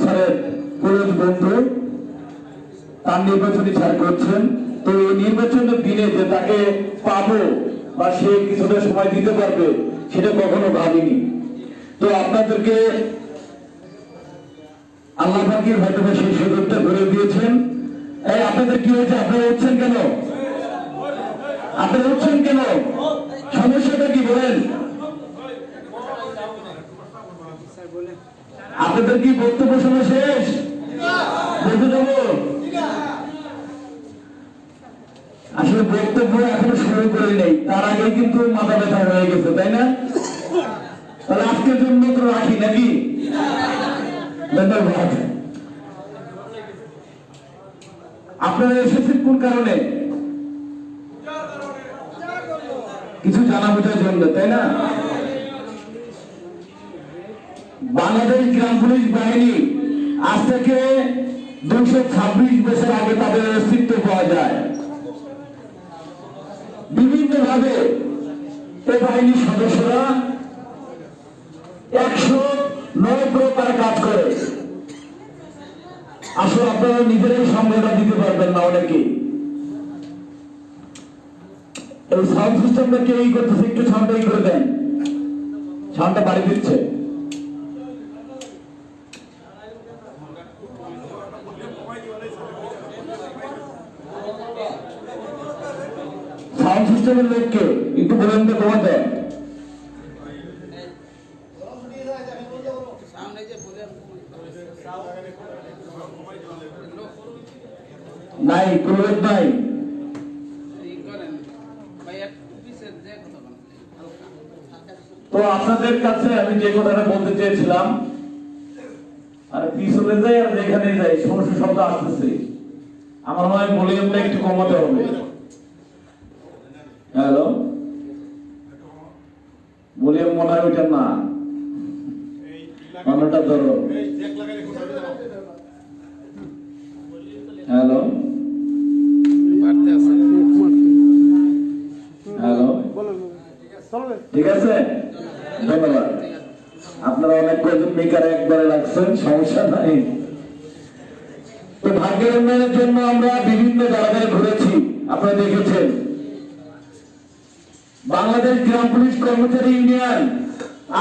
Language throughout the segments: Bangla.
স্যারের পুরোজ বন্ধু, তার নির্বাচনী স্যার করছেন। তো এই নির্বাচনের দিনে যে তাকে পাবো বা সে কিছুটা সময় দিতে পারবে সেটা কখনো ভাবিনি। তো আপনাদেরকে আল্লাহ পাকের হয়তো সেই সুযোগটা ধরে দিয়েছেন। এই আপনাদের কি হয়েছে? আপনারা উঠছেন কেন? আপনারা উঠছেন কেন? সমস্যাটা কি বলেন? আপনাদের কি বক্তব্য শোনা শেষ? বলতে দেবো? আসলে বক্তব্য এখনো শুরু করে নেই, তার আগে কিন্তু মাথা ব্যথা হয়ে গেছে, তাই না? তাহলে আজকের জন্য তো রাখি নাকি? ধন্যবাদ। আপনারা এসেছেন কোন কারণে? কিছু জানা বোঝার জন্য, তাই না? বাংলাদেশ গ্রাম পুলিশ বাহিনী আজ থেকে 226 বছর আগে তাদের অস্তিত্ব পাওয়া যায়। বিভিন্ন ভাবে এই বাহিনীর সদস্যরা 109 প্রকার কাজ করে। আসলে আপনারা নিজেরাই সংজ্ঞাটা দিতে পারবেন না অনেকে। এই সাউন্ড সিস্টেমটা কে এই করতেছে? একটু সাউন্ডটাই করে দেন, সাউন্ডটা বাড়ি দিচ্ছে। সাউন্ড সিস্টেমের লোককে একটু বলেন তো কমাতে। নাই, কোনো লোক নাই। তো আপনাদের কাছে আমি যে কথাটা বলতে চেয়েছিলাম, আর পিছনে যাই আর যেখানে যাই সমস্যা শব্দ আসতেছে, আমার মনে হয় ভলিউমটা একটু কমাতে হবে। হ্যালো, ভলিউম মনে হয় ওইটা না, অন্যটা ধরো। হ্যালো হ্যালো, ঠিক আছে, ধন্যবাদ। আপনারা অনেক কয়েকজন মেকার একবারে রাখছেন, সমস্যা নাই। তো ভাগ্যের উন্নয়নের জন্য আমরা বিভিন্ন জায়গায় ঘুরেছি, আপনারা দেখেছেন। বাংলাদেশ গ্রাম পুলিশ কর্মচারী ইউনিয়ন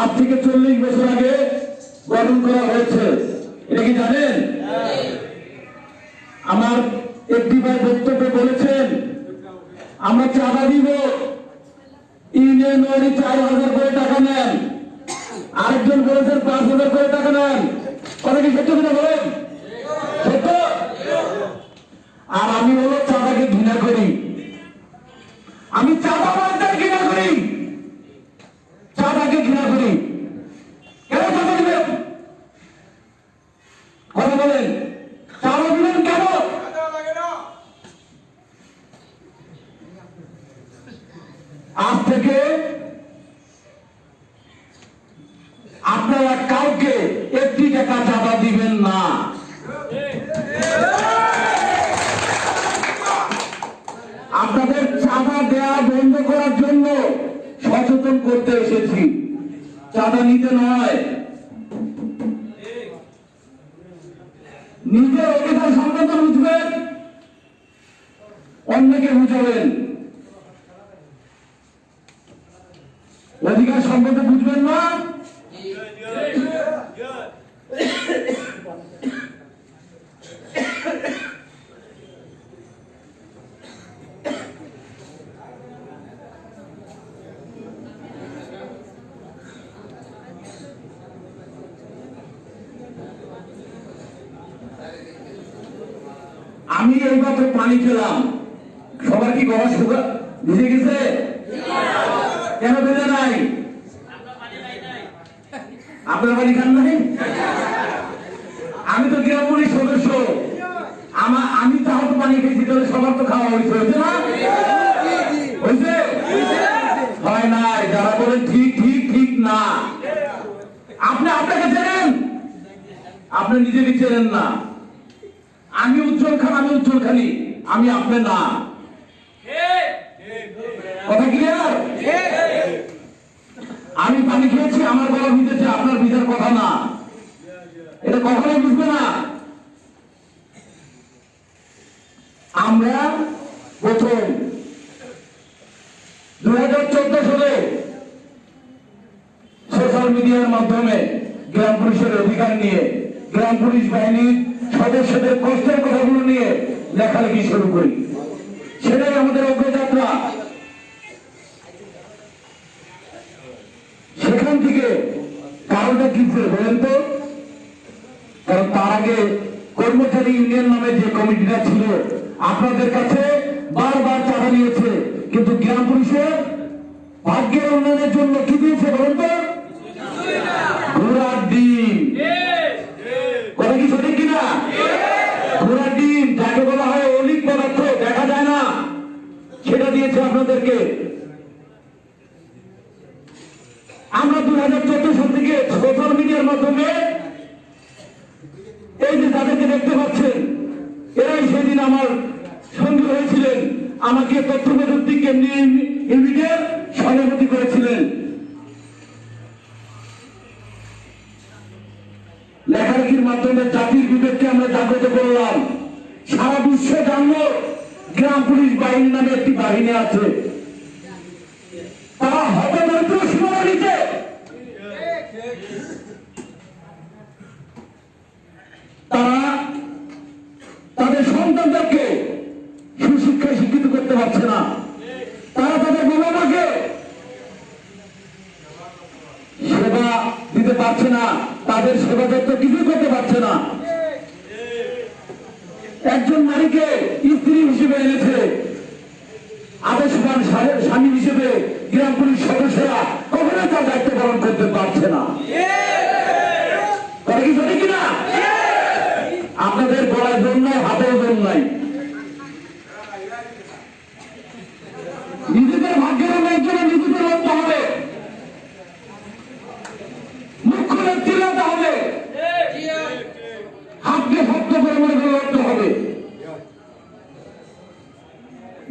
আজ থেকে 40 বছর আগে গঠন করা হয়েছে, এটা কি জানেন? আমার একটি ভাই বক্তব্যে বলেছেন আমরা চাঁদা দিব, ইউনিয়ন 4,000 করে টাকা নেন, আরেকজন বলেছেন 5,000 করে টাকা নেন। কথা কি সত্য কিনা বলেন? সত্য। আর আমি হলো চাঁদাকে ঘৃণা করি, আমি চাঁদাবাজদের ঘৃণা করি, চাঁদাকে ঘৃণা করি। কেন চাঁদা দিবেন? কথা বলেন, চাঁদা দিবেন কেন? আজ থেকে আপনারা কাউকে 1 টাকা চাঁদা দিবেন না। আপনাদের চাঁদা দেওয়া বন্ধ করার জন্য সচেতন করতে এসেছি, চাঁদা নিতে নয়। নিজের অধিকার সংক্রান্ত বুঝবেন, অন্যকে বুঝাবেন। অধিকার সম্পর্কে বুঝবেন না, আমি এইমাত্র পানি খেলাম, সবার কি গলা শুকা ভিজে গেছে? কেন ভেজে নাই? আপনার পানি খান নাই? আমি তো গ্রাম পুলিশ সদস্য, আমি তাহলে পানি খেয়েছি, তাহলে সবার তো খাওয়া হয়েছে না? হয়েছে? হয় নাই। যারা বলেন ঠিক ঠিক ঠিক না, আপনি আপনাকে চেনেন, আপনি নিজেকে চেনেন না। আমি উজ্জ্বল খান, আমি উজ্জ্বল খালি, আমি আপনি না। কথা ক্লিয়ার? আমি পানি খেয়েছি, আমার গলা ভিজেছে, আপনার ভিজার কথা না। এটা কখনোই বুঝবে না। আমরা প্রথম 2014 সালে সোশ্যাল মিডিয়ার মাধ্যমে গ্রাম পুলিশের অধিকার নিয়ে গ্রাম পুলিশ বাহিনীর সদস্যদের কষ্টের কথাগুলো নিয়ে লেখালেখি শুরু করি। সেটাই আমাদের অগ্রযাত্রা। সেখান থেকে কারণটা কি ছিল বলেন তো? কারণ তার আগে কর্মচারী ইউনিয়ন নামে যে কমিটিটা ছিল আপনাদের কাছে বারবার চাঁদা নিয়েছে, কিন্তু গ্রাম পুলিশের ভাগ্যের উন্নয়নের জন্য কি দিয়েছে বলেন তো? ঘোড়ার ডিম। কথা কি সঠিক কিনা? ঘোড়ার ডিম, যাকে বলা হয় অলিক পদার্থ, দেখা যায় না, সেটা দিয়েছে আপনাদেরকে। আমরা 2014 সাল থেকে সোশ্যাল মিডিয়ার মাধ্যমে এই যে যাদেরকে দেখতে পাচ্ছেন, এরাই সেদিন আমার সঙ্গী হয়েছিলেন, আমাকে তথ্য প্রযুক্তি কেন্দ্রীয় ইউনিটের সভাপতি করেছিলেন। লেখালেখির মাধ্যমে জাতির বিবেককে আমরা জাগ্রত করলাম। সারা বিশ্বে জানলো গ্রাম পুলিশ বাহিনী নামে একটি বাহিনী আছে। তারা হতদরিদ্র সীমানা নিচে, তারা তাদের সন্তানদেরকে সুশিক্ষায় শিক্ষিত করতে পারছে না, তারা তাদের বাবা মাকে সেবা দিতে পারছে না, তাদের সেবা যত্ন কিছুই করতে পারছে না। একজন নারীকে স্ত্রী হিসেবে এনেছে, আদর্শবান স্বামী হিসেবে গ্রাম পুলিশ সদস্যরা কখনোই তার দায়িত্ব পালন করতে পারছে না। কি সঠিক কিনা? আপনাদের বলার জন্য হাতের জন্য নাই। নিজেদের ভাগ্যের উন্নয়নের জন্য নিজেদের লড়তে হবে, মুখ্য নেত্রী হতে হবে, হাতকে শক্ত করে মনে করে লড়তে হবে।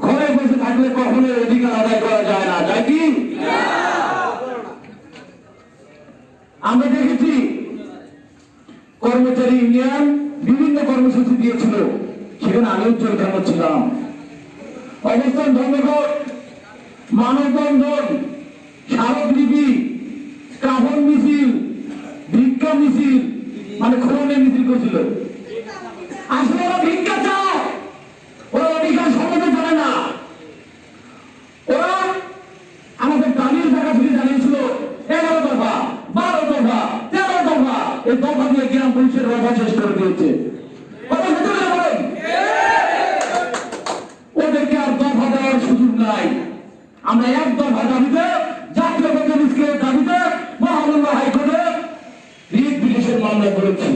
ঘরে বসে থাকলে কখনো অধিকার আদায় করা যায় না, যায় কি? আমরা দেখেছি কর্মচারী ইউনিয়ন বিভিন্ন কর্মসূচি দিয়েছিল, সেখানে আমিও জড়িত ছিলাম। অবস্থান ধর্মঘট, মানববন্ধন, স্মারকলিপি, কাফন মিছিল, ভিক্ষা মিছিল, মানে খননের মিছিল করছিল। আসলে ওরা ভিক্ষা চায়, ওরা অধিকার সম্বন্ধে জানে না। ওরা আমাদের দাবির জায়গা থেকে জানিয়েছিল 11 দফা, 12 দফা, 13 দফা, এই দফা দিয়ে গ্রাম পুলিশের রফা শেষ করে দিয়েছে। ওদেরকে আর দফা দেওয়ার সুযোগ নাই। আমরা এক দফা দাবিতে, জাতীয় বেতন স্কেলের দাবিতে মহামান্য হাইকোর্টে রিট পিটিশন মামলা করেছি।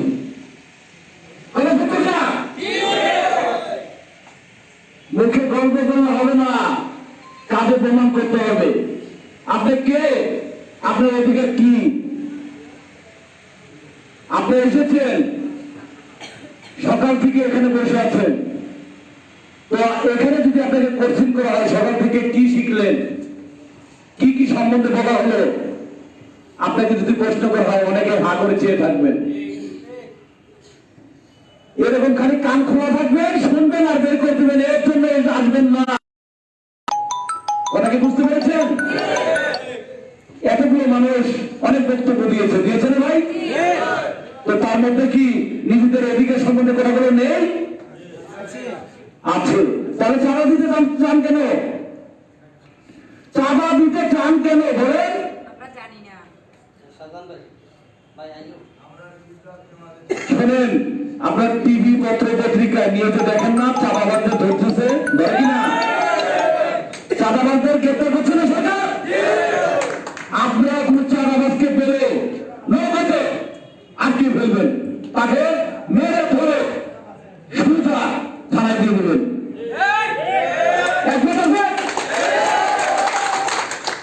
মুখে গল্প করলে হবে না, কাজে প্রমাণ করতে হবে। আপনি কে? আপনার অধিকার কি? আপনি এসেছেন, সকাল থেকে এখানে বসে আছেন, তো এখানে যদি আপনাকে কোশ্চিন করা হয় সকাল থেকে কি শিখলেন, কি কি সম্বন্ধে বলা হলো, আপনাকে যদি প্রশ্ন করা হয় অনেকে হা করে চেয়ে থাকবেন। এরকম খালি কান খোলা থাকবেন, শুনবেন আর বের করে দেবেন, এর জন্য আসবেন না। কথা কি বুঝতে পেরেছেন? এতগুলো মানুষ অনেক বক্তব্য দিয়েছে না ভাই? তো তার মধ্যে কি নিজেদের অধিকার সম্বন্ধে কথাগুলো নেই? আছে। তাহলে চাঁদা দিতে চান কেন? চাঁদা দিতে চান কেন বলেন? শোনেন, আপনার টিভি পত্র পত্রিকায় নিয়ত দেখেন না চাঁদাবাজদের ধরতেছে, ধরে কিনা? চাঁদাবাজদের গ্রেপ্তার করছে না সরকার? আপনারা কোন চাঁদাবাজকে পেলে নৌকাতে আটকে ফেলবেন, তাকে মেরে ধরে সুজা থানায় দিয়ে দেবেন।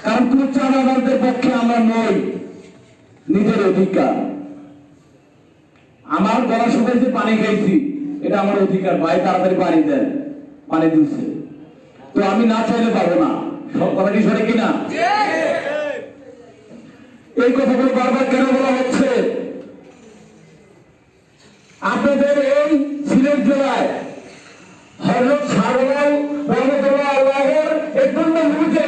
কারণ কোন চাঁদাবাজদের পক্ষে আমরা নই। নিজের অধিকার, আমার গলা শুকাইছে, পানি খাইছি, এটা আমার অধিকার। ভাই তাড়াতাড়ি পানি দেন, পানি দিচ্ছে, তো আমি না চাইলে পাবো না। সব কথা কি সরে কিনা? এই কথাগুলো বারবার কেন বলা হচ্ছে? আপনাদের এই সিলেট জেলায় হযরত শাহজালাল রহমতুল্লাহ আলাইহির এই পুণ্যভূমিতে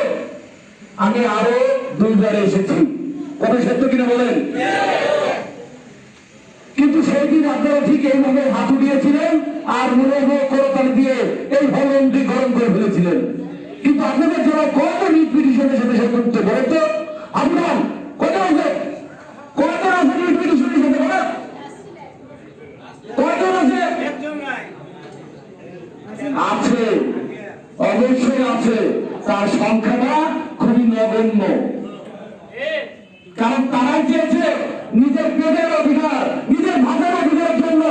আমি আরো 2 বার এসেছি। কথা সত্য কিনা বলেন? কিন্তু সেই দিন আপনারা ঠিক এইভাবে হাত উঠিয়েছিলেন আর মনোভ করতালি দিয়ে এই ভবনটি গরম করে ফেলেছিলেন। কিন্তু আপনাদের যারা কত রিট পিটিশনের সাথে সম্পৃক্ত বলেন তো, আপনার কত আছে রিট পিটিশনের সাথে বলেন? কয়জন আছে? আছে, অবশ্যই আছে, তার সংখ্যাটা খুবই নগণ্য। কারণ তারাই চেয়েছে নিজের পেটের অধিকার, নিজের ভাতের অধিকারের জন্য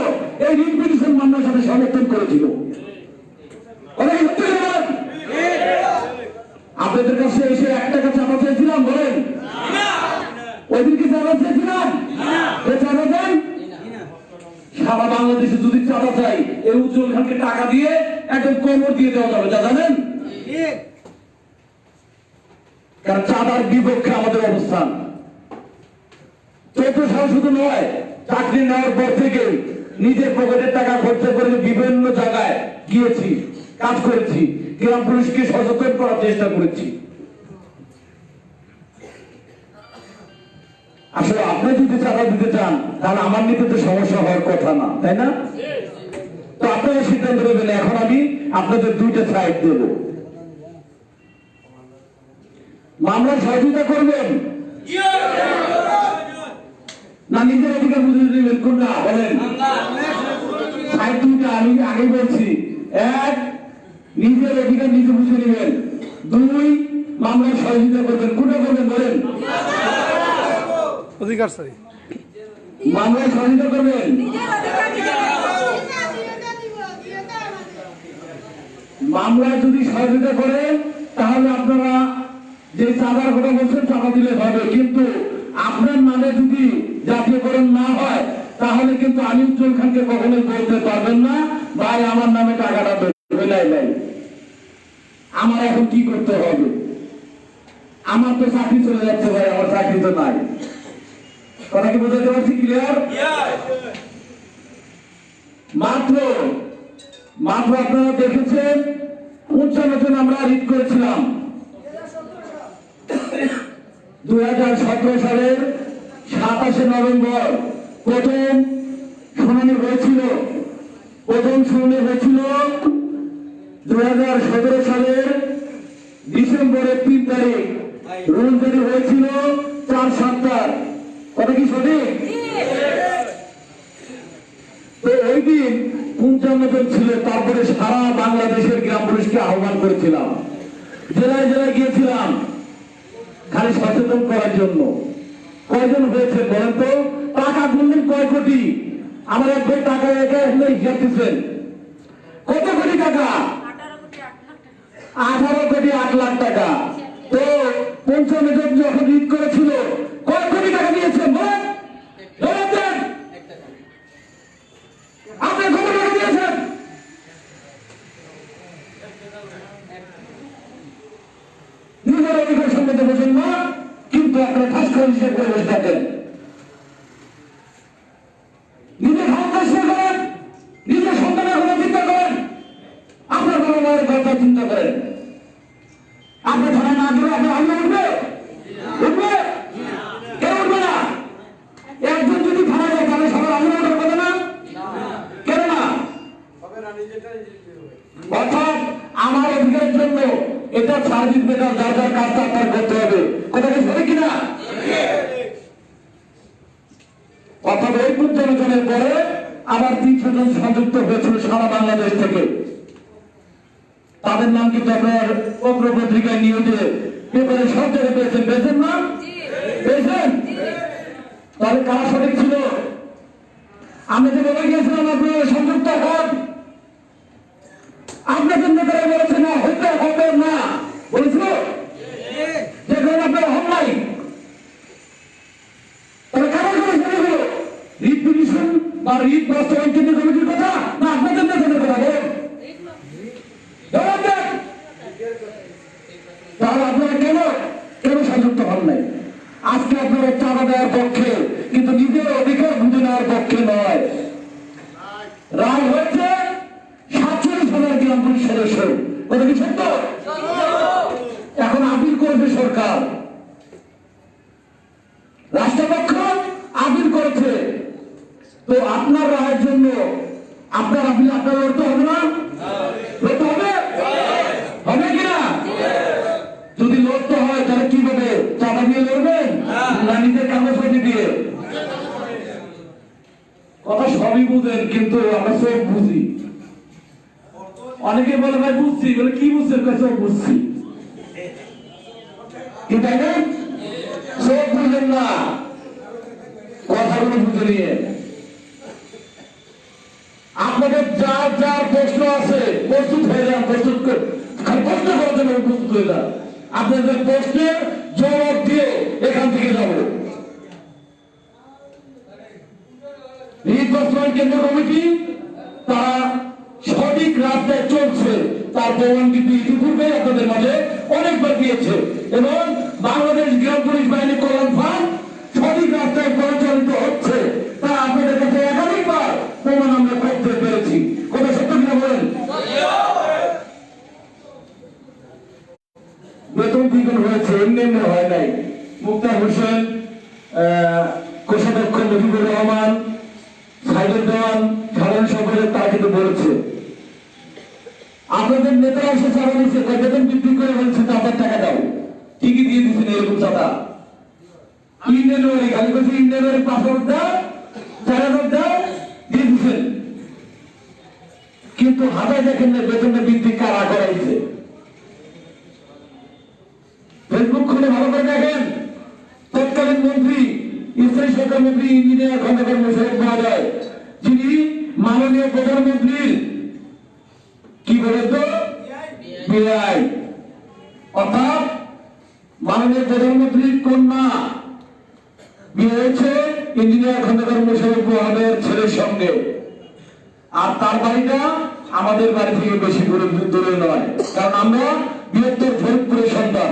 এই রিট পিটিশন মামলার সাথে সমর্থন করেছিল। আপনাদের কাছে এসে 1 টাকা চাঁদা চেয়েছিলাম বলেন? ওইদিনকে চাঁদা চেয়েছিলাম? চাঁদা দেন। সারা বাংলাদেশে যদি চাঁদা চাই এই উজ্জ্বল খানকে টাকা দিয়ে একদম কোমর দিয়ে দেওয়া যাবে, যা জানেন? কারণ চাঁদার বিপক্ষে আমাদের অবস্থান। 14 সাল শুধু নয়, চাকরি নেওয়ার পর থেকে নিজের পকেটের টাকা খরচা করে বিভিন্ন জায়গায় গিয়েছি, কাজ করেছি, গ্রাম পুলিশকে সচেতন করার চেষ্টা করেছি। আসলে আপনি যদি চাঁদা দিতে চান তাহলে আমার নিতে তো সমস্যা হওয়ার কথা না, তাই না? তো আপনারা সিদ্ধান্ত নেবেন। এখন আমি আপনাদের 2টা সাইড দেব। মামলা সহযোগিতা করবেন না নিজের অধিকার বুঝে নেবেন? কোনটা বলেন? সাইড 2টা আমি আগে বলছি। 1, নিজের অধিকার নিজে বুঝে নেবেন। 2, মামলা সহযোগিতা করবেন। কোনটা করবেন বলেন? অধিকার চাই, মামলা সহযোগিতা করবেন। মামলা যদি সহযোগিতা করেন তাহলে আপনারা যে চাঁদার কথা বলছেন চাঁদা দিলে হবে, কিন্তু আপনার নামে যদি জাতীয়করণ না হয় তাহলে কিন্তু আমি উজ্জ্বল খানকে কখনোই বলতে পারবেন না ভাই আমার নামে টাকাটা বেলাই। আমার এখন কি করতে হবে? আমার তো চাকরি চলে যাচ্ছে ভাই, আমার চাকরি তো নাই। কথা কি বোঝাতে পারছি? ক্লিয়ার? মাত্র আপনারা দেখেছেন 55 জন আমরা রিট করেছিলাম। 2017 সালের 27 নভেম্বর প্রথম শুনানি হয়েছিল। 2017 সালের ডিসেম্বরের 3 তারিখ রুল জারি হয়েছিল 4/7। কথা কি সঠিক? তো ওই দিন 55 জন ছিল। তারপরে সারা বাংলাদেশের গ্রাম পুলিশকে আহ্বান করেছিলাম, জেলায় জেলায় গিয়েছিলাম খালি সচেতন করার জন্য। কয়জন হয়েছে বলেন তো? টাকা গুনলেন কয় কোটি? আমার এক ভাই টাকা একা হিসাব দিচ্ছেন। কত কোটি টাকা? 18 কোটি 8 লাখ টাকা। তো 55 জন যখন রিট করেছিল কয় কোটি টাকা দিয়েছেন বলেন? আপনি কত টাকা দিয়েছেন? নিজের অধিকার সম্বন্ধে বোঝেন না, কিন্তু আপনারা ঠাস করে হিসেব করে বসে থাকেন। নিজের ভাবনা করেন, নিজের সন্তানের কথা চিন্তা করেন, আপনার বাবা মায়ের কথা চিন্তা করেন। আপনি থানায় না গেলে আপনার হামলা উঠবে? কেন উঠবে না? একজন যদি থানায় যায় তাহলে সবার হামলা ওঠার কথা না? কেন না? অর্থাৎ আমার অধিকারের জন্য এটা সার্ভিস বেটার যার যার কাজটা আপনার করতে হবে। কথা কি সঠিক কিনা? অর্থাৎ এই 55 জনের পরে আবার 300 জন সংযুক্ত হয়েছিল সারা বাংলাদেশ থেকে। তাদের নাম কিন্তু আপনার পত্র পত্রিকায় নিউজে পেপারে সব জায়গায় পেয়েছেন না? পেয়েছেন? তাহলে কারা সঠিক ছিল? আমি যে বলে গিয়েছিলাম আপনারা সংযুক্ত হন, আপনাদের নেতারা বলেছে না, হইতে হবে না বলেছিল, যেখানে আপনারা হন নাই। তাহলে কারা করে রিট পিটিশন বা রিট বাস্তবায়ন কেন্দ্রীয় কমিটির কথা না আপনাদের নেতাদের কথা বলেন? তাহলে আপনারা কেন সংযুক্ত হন নাই? আজকে আপনারা চাঁদা দেওয়ার পক্ষে, কিন্তু নিজের অধিকার বুঝে নেওয়ার পক্ষে নয়। কথা কি সত্য? এখন আপিল করবে সরকার, রাষ্ট্রপক্ষ আপিল করেছে। তো আপনার রায়ের জন্য আপনার আপিল আপনার লড়তে হবে না? লড়তে হবে, হবে কিনা? যদি লড়তে হয় তাহলে কিভাবে? চাঁদা দিয়ে লড়বেন না নিজের কাগজপত্র দিয়ে? কথা সবই বুঝেন, কিন্তু আমরা সব বুঝি। অনেকে বলে ভাই বুঝছি, বলে কি বুঝছেন? সব বুঝছি, কি তাই না? সব বুঝেন না, কথাগুলো বুঝে নিয়ে আপনাদের যার যার প্রশ্ন আছে প্রস্তুত হয়ে যান, প্রস্তুত প্রশ্ন করার জন্য প্রস্তুত হয়ে যান। আপনাদের প্রশ্নের জবাব দিয়ে এখান থেকে যাব। নির্বাচন কেন্দ্র কমিটি তারা সঠিক রাস্তায় চলছে, তার প্রমাণ কিন্তু ইতিপূর্বে আপনাদের মাঝে অনেকবার দিয়েছে, এবং বাংলাদেশ গ্রাম পুলিশ বাহিনী কল্যাণ ফান্ড সঠিক রাস্তায় পরিচালিত হচ্ছে, তা আপনাদের কাছে একাধিকবার প্রমাণ আমরা করতে পেরেছি। কথা সত্য কিনা বলেন? বেতন দ্বিগুণ হয়েছে, এমনি এমনি হয় নাই। মুক্তার হোসেন, কোষাধ্যক্ষ মুজিবুর রহমান, সাইদুল দেওয়ান, সাধারণ সম্পাদক তারা কিন্তু বলেছে। আপনাদের নেতারা এসে চাঁদা দিচ্ছে, বেতন বৃদ্ধি করে বলছে 4,000 টাকা দাও, ঠিকই দিয়ে দিচ্ছেন এরকম চাঁদা। ইন্ডিয়ান ওয়ারি খালি বলছে, ইন্ডিয়ান ওয়ারি 5,000 দাও, 4,000 দাও, দিয়ে দিচ্ছেন। কিন্তু হাজার দেখেন না বেতনের বৃদ্ধি কারা করাইছে। ফেসবুক খুলে ভালো করে দেখেন, তৎকালীন মন্ত্রী, স্থায়ী সরকার মন্ত্রী ইঞ্জিনিয়ার খন্দকার মোশাররফ পাওয়া যায়, যিনি মাননীয় প্রধানমন্ত্রীর কি বলে তো বিআই, অর্থাৎ মাননীয় প্রধানমন্ত্রীর কন্যা বিয়ে হয়েছে ইঞ্জিনিয়ার খন্দকার মোশাররফ পাওয়ার ছেলের সঙ্গে। আর তার বাড়িটা আমাদের বাড়ি থেকে বেশি দূরে নয়, কারণ আমরা বৃহত্তর ফরিদপুরের সন্তান।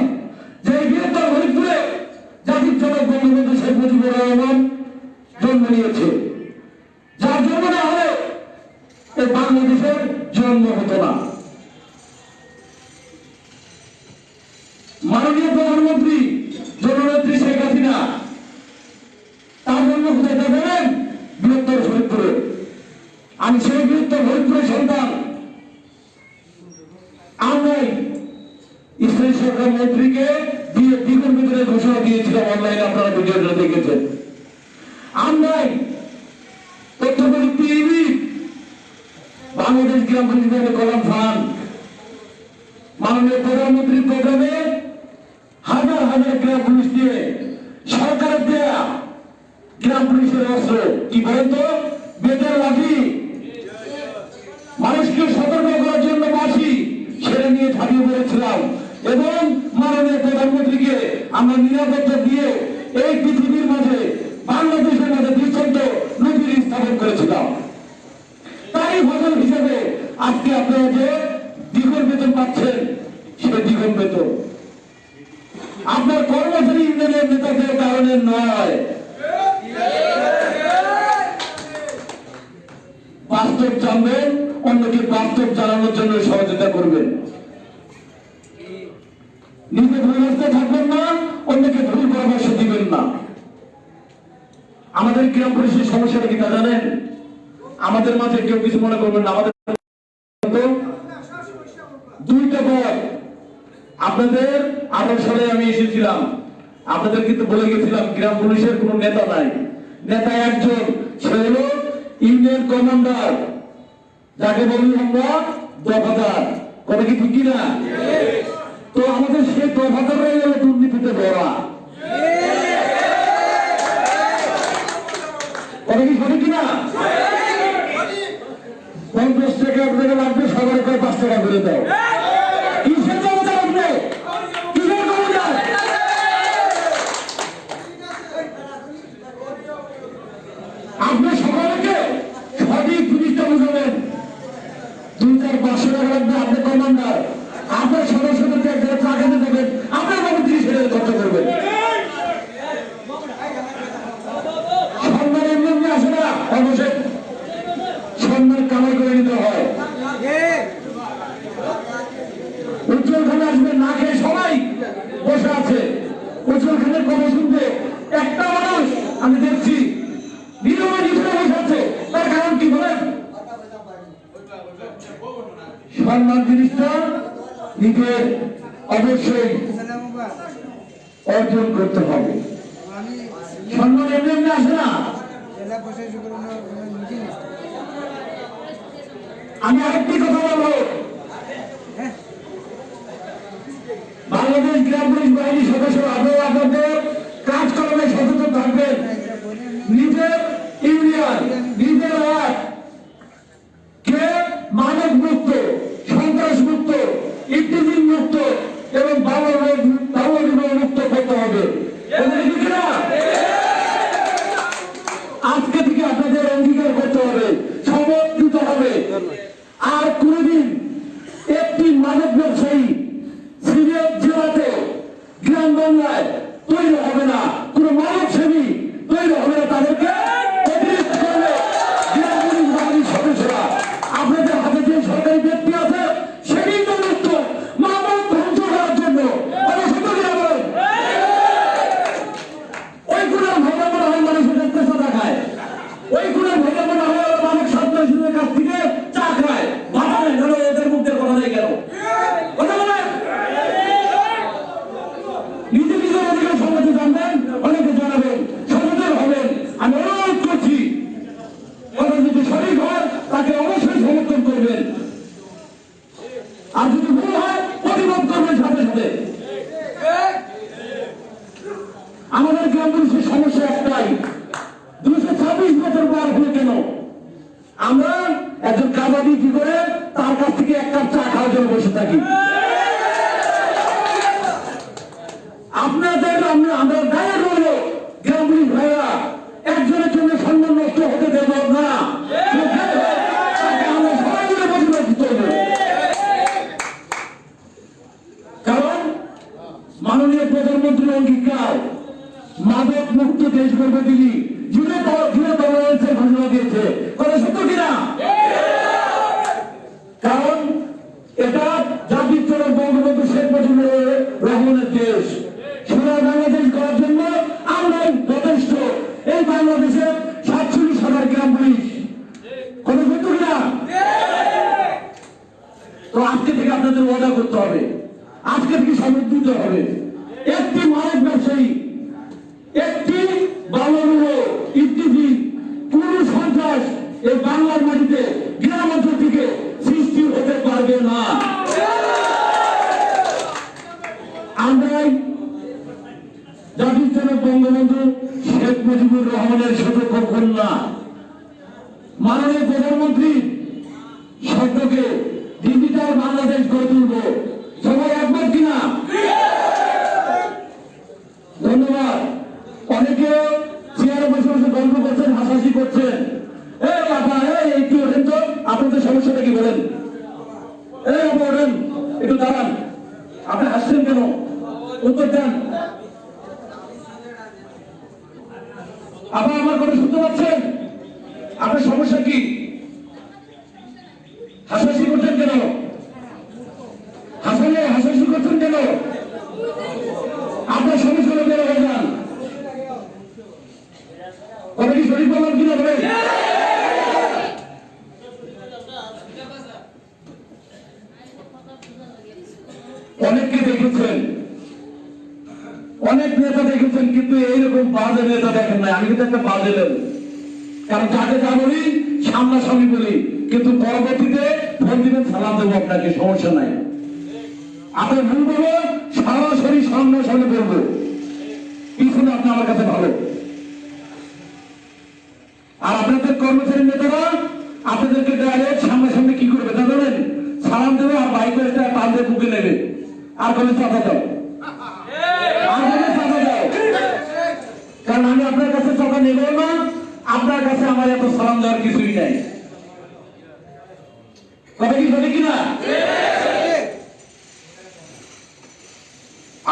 যে বৃহত্তর ফরিদপুরে জাতির জনক বঙ্গবন্ধু শেখ মুজিবুর রহমান জন্ম নিয়েছে, যার জন্ম না হলে এই বাংলাদেশের জন্ম হতো না। মাননীয় প্রধানমন্ত্রী জননেত্রী শেখ হাসিনা, তার জন্ম কোথায় তা জানেন? বৃহত্তর ফরিদপুরে। আমি সেই বৃহত্তর ফরিদপুরের সন্তান। আমরাই স্থায়ী সরকার মন্ত্রীকে দিয়ে দ্বিগুণ বেতনের ঘোষণা দিয়েছিলাম, অনলাইনে আপনারা ভিডিওটা দেখেছেন। আমরাই তথ্য প্রযুক্তি ইউনিট, বাংলাদেশ গ্রাম পুলিশ বাহিনী কল্যাণ ফান্ড, মাননীয় প্রধানমন্ত্রীর প্রোগ্রামে হাজার হাজার গ্রাম পুলিশ দিয়ে সরকারের দেয়া গ্রাম পুলিশের অস্ত্র, কি বলেন তো, বেতের লাঠি, মানুষকে সতর্ক করার জন্য বাঁশি, ছেড়ে নিয়ে ঝাঁপিয়ে পড়েছিলাম, এবং মাননীয় প্রধানমন্ত্রীকে আমরা নিরাপত্তা দিয়ে এই পৃথিবীর মাঝে, বাংলাদেশের মাঝে দৃষ্টান্ত নজির স্থাপন করেছিলাম। তারই ফসল হিসেবে আজকে আপনারা যে দ্বিগুণ বেতন পাচ্ছেন, সেটা দ্বিগুণ বেতন আপনার কর্মচারী ইউনিয়নের নেতাদের কারণে নয়। বাস্তব জানবেন, অন্যকে বাস্তব জানানোর জন্য সহযোগিতা করবেন। নিজে ভুল রাস্তায় থাকবেন না, অন্যকে ভুল পরামর্শ দিবেন না। আমাদের গ্রাম পুলিশের সমস্যাটা কি তা জানেন? আমাদের মাঝে কেউ কিছু মনে করবেন না, আমাদের দুইটা পদ। আপনাদের 18 সালে আমি এসেছিলাম, আপনাদের কিন্তু বলে গেছিলাম গ্রাম পুলিশের কোন নেতা নাই, নেতা একজন, সে হলো ইউনিয়ন কমান্ডার, যাকে বলি আমরা দফাদার। কথা কি ঠিক কিনা? তো আমাদের সেই দফাদার হয়ে গেল দুর্নীতিতে ভরা। কথা কি সঠিক কিনা? 50 টাকা আপনাকে লাগবে, সবার 5 টাকা করে দাও। কিসের ক্ষমতা লাগবে? কিসের ক্ষমতা? আপনি সকলকে সঠিক জিনিসটা বুঝাবেন। 2-4-500 টাকা লাগবে, আপনি কমান্ডার, আপনার সদস্যদেরকে এক জায়গায় টাকাতে দেবেন, আপনার বাবু 30 টাকা খরচ করবেন। সম্মান এমনি এমনি আসে না, অবশ্যই সম্মান কামাই করে নিতে হয়। আফজল খানের কথা শুনতে একটা মানুষ আমি দেখছি নীরবে নিচে বসে তার কারণ কি বলেন? সম্মান জিনিসটা নিজের অবশ্যই অর্জন করতে হবে। সম্মান এমনি এমনি আসে না। আমি আরেকটি কথা বলবো, বাংলাদেশ গ্রাম পুলিশ বাহিনীর সদস্য আপনারা আপনাদের কাজকর্মে সচেতন থাকবেন। নিজের ইউনিয়ন নিজের ওয়ার্ড কে মাদক মুক্ত, সন্ত্রাস মুক্ত, ইফতিজিং মুক্ত এবং বাল্য বিবাহ মুক্ত করতে হবে। আজকে থেকে আপনাদের অঙ্গীকার করতে হবে, শপথ দিতে হবে। আর কোনদিন একটি মাদক ব্যবসায়ী সিলেট জেলাতে গ্রাম বাংলায় তৈরি হবে না, কোন মাদক সেবী তৈরি হবে না। তাদেরকে অতিরিক্ত করবে গ্রাম পুলিশ বাহিনীর সদস্যরা। আপনাদের হাতে যে সরকারি ব্যক্তি আছে সেটাই তো মুক্ত মাদক ধ্বংস করার জন্য। ওই কোনো ভাইরা মনে হয় মানুষের কাছে চা খায়, ওই কোনো ভাইরা মনে হয় মাদক সন্ত্রাসীদের কাছ থেকে চা খায়। ভাবা নেই কেন এদের মুখের কথা নেই কেন? কথা বলেন, নিজে নিজের অধিকার সম্বন্ধে জানবেন, অনেকে জানাবেন, সচেতন হবেন। আমি অনুরোধ করছি কথা যদি সঠিক হয় তাকে অবশ্যই সমর্থন করবেন, আর যদি ভুল হয় প্রতিবাদ করবেন সাথে সাথে। আমাদের গ্রাম পুলিশের সমস্যা একটাই, 226 বছর পার হয়ে কেন আমরা একজন কাজা বিক্রি করে তার কাছ থেকে এক কাপ চা খাওয়ার জন্য বসে থাকি। আপনাদের আমরা দায় করবো গ্রাম পুলিশ ভাইরা একজনের জন্য সম্মান নষ্ট হতে দেব না। আমরা সবাই মিলে প্রতিবাদ করব, কারণ মাননীয় প্রধানমন্ত্রীর অঙ্গীকার মাদক মুক্ত দেশ গড়বে তিনি জুড়ে বাংলাদেশের ঘোষণা দিয়েছে। কথা সত্য কিনা? কারণ এটা জাতির জনক বঙ্গবন্ধু শেখ মুজিবুর রহমানের দেশ। সোনার বাংলাদেশ করার জন্য আমরাই যথেষ্ট। এই বাংলাদেশের 47,000 গ্রাম পুলিশ। কথা সত্য কিনা? তো আজকে থেকে আপনাদের ওয়াদা করতে হবে, আজকে থেকে সমর্থ দিতে হবে। একটি মাদক ব্যবসায়ী, একটি বাল্যবিবাহ, ইফতিজিং, কোন সন্ত্রাস এই বাংলার মাটিতে গ্রাম অঞ্চল থেকে সৃষ্টি হতে পারবে না। আমরাই জাতির জনক বঙ্গবন্ধু শেখ মুজিবুর রহমানের সতর্ক কন্যা মাননীয় প্রধানমন্ত্রী শব্দকে ডিজিটাল বাংলাদেশ গড়ে তুলব। সবাই একবার কিনা? ধন্যবাদ। অনেকে চেয়ারে বসে বসে গল্প করছেন, হাসাহাসি করছেন। এই আপা একটু ওঠেন তো, আপনাদের সমস্যাটা কি বলেন? এই আপা ওঠেন, একটু দাঁড়ান। আপনি হাসছেন কেন? উত্তর দেন। আপা আমার কথা শুনতে পাচ্ছেন? আপনার সমস্যা কি? হাসাহাসি করছেন কেন? হাসাহাসি করছেন কেন? আপনার সমস্যা হলে বের হয়ে যান। কথা কি শরীর বললাম কিনা বলেন? অনেককে দেখেছেন, অনেক নেতা দেখেছেন, কিন্তু এইরকম বাজে নেতা দেখেন নাই। আমি কিন্তু একটা বাজে নেব, কারণ যাকে যা বলি সামনাসামনি বলি, কিন্তু পরবর্তীতে ফোন দিবেন, সালাম দেবো আপনাকে, সমস্যা নাই। আপনার ভুল বলবো, সরাসরি সামনাসামনি বলবো, পিছনে আপনি আমার কাছে ভালো। আর আপনাদের কর্মচারী নেতারা আপনাদেরকে ডাইরেক্ট সামনাসামনি কি করবে তা জানেন? সালাম দেবে আর বাইক একটা পাল্টে বুকে নেবে, আর বলে চাঁদা দাও, আর বলে চাঁদা দাও। কারণ আমি আপনার কাছে চাঁদা নেব না, আপনার কাছে আমার এত সালাম দেওয়ার কিছুই নাই। কথা কি সঠিক কিনা?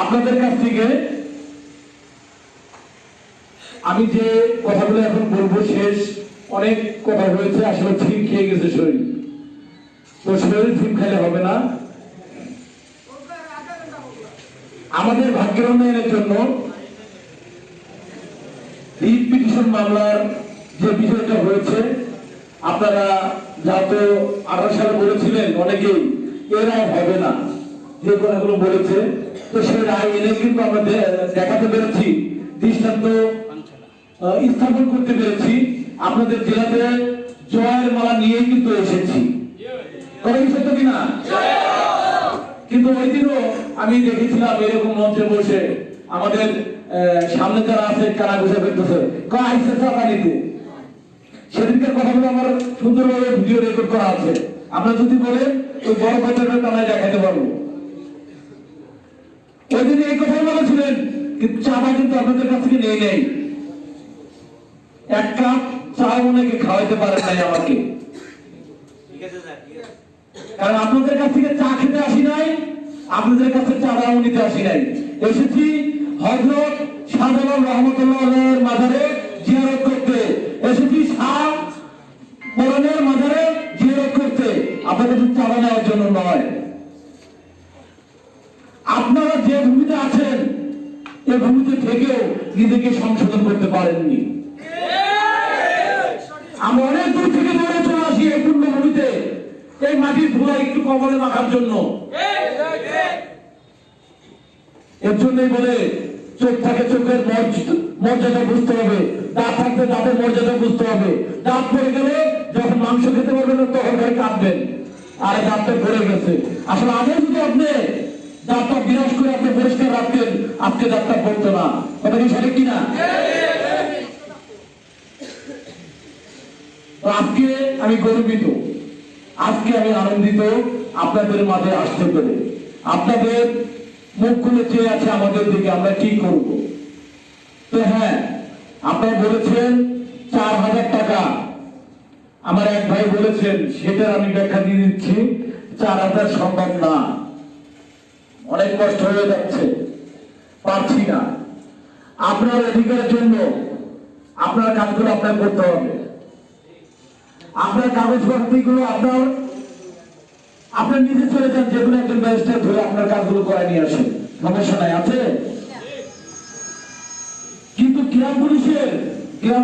আপনাদের কাছ থেকে আমি যে কথাগুলো এখন বলবো শেষ, অনেক কথা হয়েছে, আসলে থিম খেয়ে গেছে শরীর, তো শরীর থিম খেলে হবে না। আমাদের ভাগ্যের উন্নয়নের জন্য রিট পিটিশন মামলার যে বিষয়টা হয়েছে, আপনারা যাতে 18 সালে বলেছিলেন অনেকেই এর রায় হবে না, যে কথাগুলো বলেছে, তো সেই রায় এনে কিন্তু আমরা দেখাতে পেরেছি, দৃষ্টান্ত স্থাপন করতে পেরেছি। আপনাদের জেলাতে জয়ের মালা নিয়েই কিন্তু এসেছি, কথা কি সত্য কিনা? কিন্তু ওই দিনও আমি দেখেছিলাম এরকম মঞ্চে বসে আমাদের সামনে যারা আছে কানা ঘুষে ফেলতেছে, আইসে টাকা নিতে। সেদিনকার কথাগুলো আমার সুন্দরভাবে ভিডিও রেকর্ড করা আছে, আপনারা যদি বলেন ওই বড় কথাটা টানায় দেখাতে পারবো। ওই দিন এই কথা বলেছিলেন, কিন্তু চাঁদা কিন্তু আপনাদের কাছ থেকে নেই নেই, এক কাপ চা অনেকে খাওয়াইতে পারেন নাই আমাকে, কারণ আপনাদের কাছ থেকে চা খেতে আসি নাই, আপনাদের কাছে চাঁদাও নিতে আসি নাই। এসেছি হযরত শাহজালাল রহমতুল্লাহের মাজারে জিয়ারত করতে, এসেছি শাহ কোরআনের মাজারে জিয়ারত করতে, আপনাদের চাঁদা নেওয়ার জন্য নয়। আপনারা যে ভূমিতে আছেন এই ভূমিতে থেকেও নিজেকে সংশোধন করতে পারেননি। আমরা অনেক দূর থেকে দৌড়ে চলে আসি এই পূর্ণ ভূমিতে, এই মাটির ধুলা একটু কবলে মাখার জন্য। এর জন্যই বলে চোখ থাকে চোখের মর্যাদা বুঝতে হবে, দাঁত থাকতে দাঁতের মর্যাদা বুঝতে হবে। দাঁত পড়ে গেলে যখন মাংস খেতে পারবেন না তখন ঘরে কাঁদবেন, আর দাঁতটা পড়ে গেছে। আসলে আগে যদি আপনি দাঁতটা বিনাশ করে আপনি পরিষ্কার রাখতেন, আজকে দাঁতটা পড়তো না। কথা কি সঠিক কিনা? আজকে আমি গর্বিত, আজকে আমি আনন্দিত আপনাদের মাঝে আসতে পেরে। আপনাদের মুখগুলো চেয়ে আছে আমাদের দিকে, আমরা কি করব। তো হ্যাঁ, আপনারা বলেছেন 4000 টাকা, আমার এক ভাই বলেছেন, সেটা আমি ব্যাখ্যা দিয়ে দিচ্ছি। 4000 সম্ভব না, অনেক কষ্ট হয়ে যাচ্ছে, পারছি না। আপনার অধিকারের জন্য আপনার কাজগুলো আপনার করতে হবে। আপনার কাগজপত্রগুলো আপনার নিজে চলে যান, যেগুলো একজন ম্যাজিস্ট্রেট ধরে আপনার কাজগুলো করে নিয়ে আসেন, সমস্যা নাই, আছে। কিন্তু ক্রীড়া পুলিশের